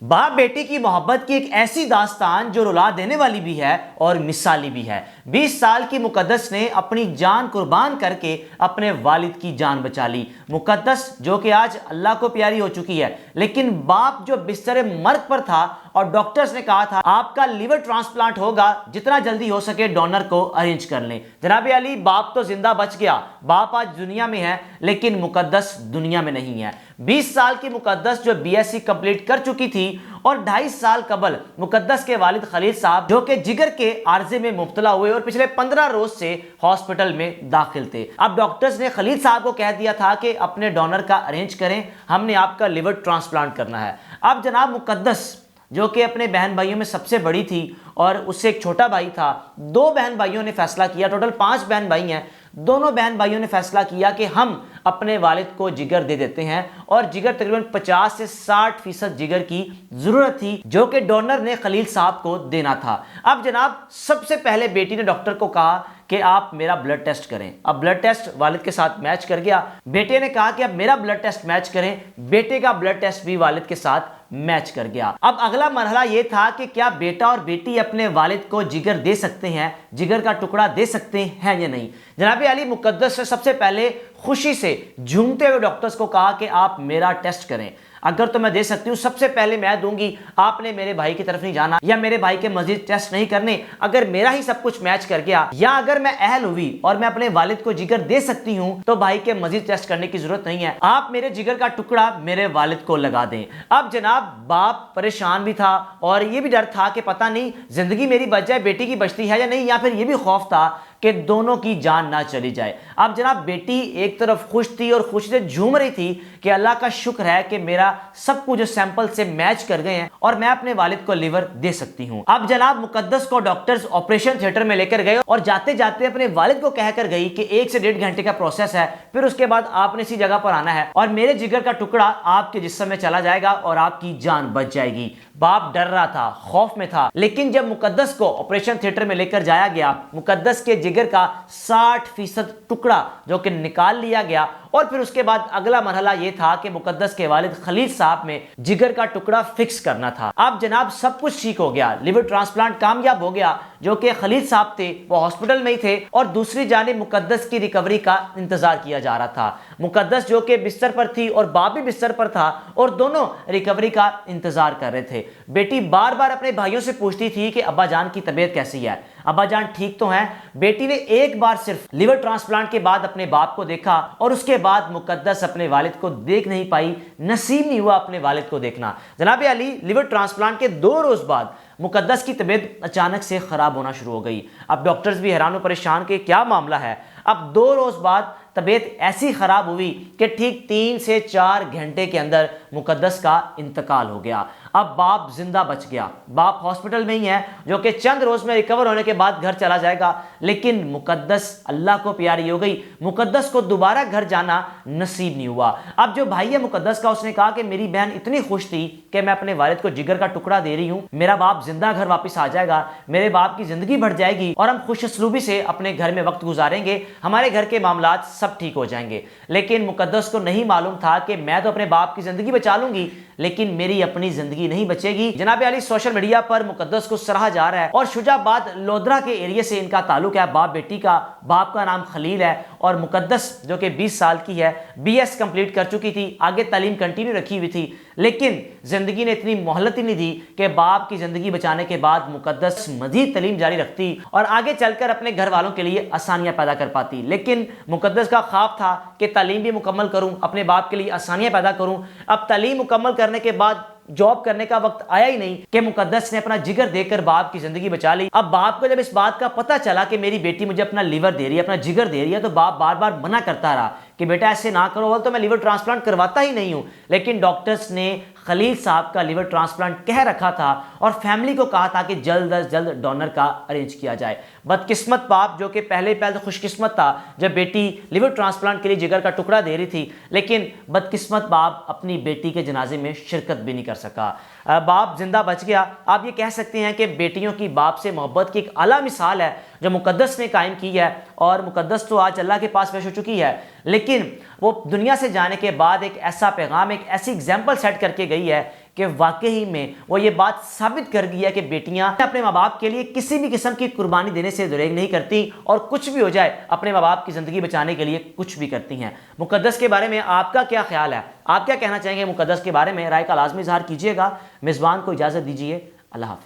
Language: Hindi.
बाप बेटी की मोहब्बत की एक ऐसी दास्तान जो रुला देने वाली भी है और मिसाली भी है। 20 साल की मुकद्दस ने अपनी जान कुर्बान करके अपने वालिद की जान बचा ली। मुकद्दस जो कि आज अल्लाह को प्यारी हो चुकी है, लेकिन बाप जो बिस्तर मर्ग पर था और डॉक्टर्स ने कहा था आपका लिवर ट्रांसप्लांट होगा, जितना जल्दी हो सके डोनर को अरेंज कर लें। जनाब अली, बाप तो जिंदा बच गया, बाप आज दुनिया में है, लेकिन मुकद्दस दुनिया में नहीं है। 20 साल की मुकद्दस जो बीएससी कंप्लीट कर चुकी थी और 2.5 साल कबल मुकद्दस के वालिद खलील साहब जो कि जिगर के आर्जे में मुब्तला हुए और पिछले 15 रोज से हॉस्पिटल में दाखिल थे। अब डॉक्टर्स ने खलील साहब को कह दिया था कि अपने डोनर का अरेंज करें, हमने आपका लिवर ट्रांसप्लांट करना है। अब जनाब मुकद्दस जो कि अपने बहन भाइयों में सबसे बड़ी थी और उससे एक छोटा भाई था, 2 बहन भाइयों ने फैसला किया, टोटल 5 बहन भाई हैं, दोनों बहन भाइयों ने फैसला किया कि हम अपने वालिद को जिगर दे देते हैं। और जिगर तकरीबन 50 से 60% जिगर की जरूरत थी जो कि डोनर ने खलील साहब को देना था। अब जनाब सबसे पहले बेटी ने डॉक्टर को कहा कि आप मेरा ब्लड टेस्ट करें। अब ब्लड टेस्ट वालिद के साथ मैच कर गया। बेटे ने कहा कि अब मेरा ब्लड टेस्ट मैच करें, बेटे का ब्लड टेस्ट भी वालिद के साथ मैच कर गया। अब अगला मरहला यह था कि क्या बेटा और बेटी अपने वालिद को जिगर दे सकते हैं, जिगर का टुकड़ा दे सकते हैं या नहीं। जनाब अली, मुकद्दस ने सबसे पहले खुशी से झूमते हुए डॉक्टर्स को कहा कि आप मेरा टेस्ट करें, अगर तो मैं दे सकती हूँ सबसे पहले मैं दूंगी, आपने मेरे भाई की तरफ नहीं जाना या मेरे भाई के मजीद टेस्ट नहीं करने। अगर मेरा ही सब कुछ मैच कर गया या अगर मैं अहल हुई और मैं अपने वालिद को जिगर दे सकती हूँ तो भाई के मजीद टेस्ट करने की जरूरत नहीं है, आप मेरे जिगर का टुकड़ा मेरे वालिद को लगा दें। अब जनाब बाप परेशान भी था और यह भी डर था कि पता नहीं जिंदगी मेरी बच जाए, बेटी की बचती है या नहीं, या फिर यह भी खौफ था कि दोनों की जान ना चली जाए। अब जनाब बेटी एक तरफ खुश थी और खुशी से झूम रही थी कि अल्लाह का शुक्र है कि मेरा सब कुछ सैंपल से मैच कर गए हैं और मैं अपने वालिद को लिवर दे सकती हूं। अब जनाब मुकद्दस को डॉक्टर्स ऑपरेशन थिएटर में लेकर गए और जाते जाते अपने वालिद को कहकर गई कि 1 से 1.5 घंटे का प्रोसेस है, फिर उसके बाद आपने इसी जगह पर आना है और मेरे जिगर का टुकड़ा आपके जिस्म में चला जाएगा और आपकी जान बच जाएगी। बाप डर रहा था, खौफ में था, लेकिन जब मुकद्दस को ऑपरेशन थिएटर में लेकर जाया गया, मुकद्दस के जिगर का 60% टुकड़ा जो कि निकाल लिया गया और फिर उसके बाद अगला मरहला यह था कि मुकद्दस के वालिद खलील साहब में जिगर का टुकड़ा फिक्स करना था। अब जनाब सब कुछ ठीक हो गया, लिवर ट्रांसप्लांट कामयाब हो गया। जो कि खलील साहब थे वो हॉस्पिटल में ही थे और दूसरी जानिब मुकद्दस की रिकवरी का इंतजार किया जा रहा था। मुकद्दस जो कि बिस्तर पर थी और बाप भी बिस्तर पर था और दोनों रिकवरी का इंतजार कर रहे थे। बेटी बार बार अपने भाइयों से पूछती थी कि अब्बा जान की तबीयत कैसी है, अब्बा जान ठीक तो हैं। बेटी ने एक बार सिर्फ लिवर ट्रांसप्लांट के बाद अपने बाप को देखा और उसके बाद मुकद्दस अपने वालिद को देख नहीं पाई, नसीब नहीं हुआ अपने वालिद को देखना। जनाब अली, लिवर ट्रांसप्लांट के 2 रोज बाद मुकद्दस की तबीयत अचानक से खराब होना शुरू हो गई। अब डॉक्टर्स भी हैरान और परेशान कि क्या मामला है। अब 2 रोज बाद तबीयत ऐसी खराब हुई कि ठीक 3 से 4 घंटे के अंदर मुकद्दस का इंतकाल हो गया। अब बाप जिंदा बच गया, बाप हॉस्पिटल में ही है जो कि चंद रोज में रिकवर होने के बाद घर चला जाएगा, लेकिन मुकद्दस अल्लाह को प्यारी हो गई। मुकद्दस को दोबारा घर जाना नसीब नहीं हुआ। अब जो भाई है मुकद्दस का, उसने कहा कि मेरी बहन इतनी खुश थी कि मैं अपने वालिद को जिगर का टुकड़ा दे रही हूं, मेरा बाप जिंदा घर वापस आ जाएगा, मेरे बाप की जिंदगी बढ़ जाएगी और हम खुशसलूबी से अपने घर में वक्त गुजारेंगे, हमारे घर के मामलात सब ठीक हो जाएंगे। लेकिन मुकद्दस को नहीं मालूम था कि मैं तो अपने बाप की जिंदगी बचा लूंगी, लेकिन मेरी अपनी जिंदगी नहीं बचेगी। जनाब अली, सोशल मीडिया पर मुकद्दस को सराहा जा रहा है और शुजाबाद लोधरा के एरिया से इनका ताल्लुक है, बाप बेटी का। बाप का नाम खलील है और मुकद्दस जो कि 20 साल की है, बीएस कंप्लीट कर चुकी थी, आगे तालीम कंटिन्यू रखी हुई थी, लेकिन जिंदगी ने इतनी मोहलत ही नहीं दी कि बाप की जिंदगी बचाने के बाद मुकद्दस मजीद तालीम जारी रखती और आगे चलकर अपने घर वालों के लिए आसानियां पैदा कर पाती। लेकिन मुकद्दस का ख्वाब था कि तालीम भी मुकम्मल करूं, अपने बाप के लिए आसानियां पैदा करूं। अब तालीम मुकम्मल करने के बाद जॉब करने का वक्त आया ही नहीं कि मुकद्दस ने अपना जिगर देकर बाप की जिंदगी बचा ली। अब बाप को जब इस बात का पता चला कि मेरी बेटी मुझे अपना लिवर दे रही है, अपना जिगर दे रही है, तो बाप बार बार मना करता रहा कि बेटा ऐसे ना करो, तो मैं लिवर ट्रांसप्लांट करवाता ही नहीं हूं। लेकिन डॉक्टर्स ने खलील साहब का लिवर ट्रांसप्लांट कह रखा था और फैमिली को कहा था कि जल्द अज जल्द डोनर का अरेंज किया जाए। बदकिस्मत बाप जो कि पहले तो खुशकिस्मत था जब बेटी लिवर ट्रांसप्लांट के लिए जिगर का टुकड़ा दे रही थी, लेकिन बदकिस्मत बाप अपनी बेटी के जनाजे में शिरकत भी नहीं कर सका। बाप जिंदा बच गया। आप ये कह सकते हैं कि बेटियों की बाप से मोहब्बत की एक आला मिसाल है जो मुकद्दस ने कायम की है और मुकद्दस तो आज अल्लाह के पास पेश हो चुकी है, लेकिन वो दुनिया से जाने के बाद एक ऐसा पैगाम, एक ऐसी एग्जाम्पल सेट करके गई है कि वाकई में वो ये बात साबित कर गई है कि बेटियां अपने माँ बाप के लिए किसी भी किस्म की कुर्बानी देने से दुरेग नहीं करती और कुछ भी हो जाए अपने माँ बाप की ज़िंदगी बचाने के लिए कुछ भी करती हैं। मुक़द्दस के बारे में आपका क्या ख्याल है? आप क्या कहना चाहेंगे मुक़द्दस के बारे में? राय का लाजमी इज़हार कीजिएगा। मेज़बान को इजाज़त दीजिए। अल्लाह हाफ़िज़।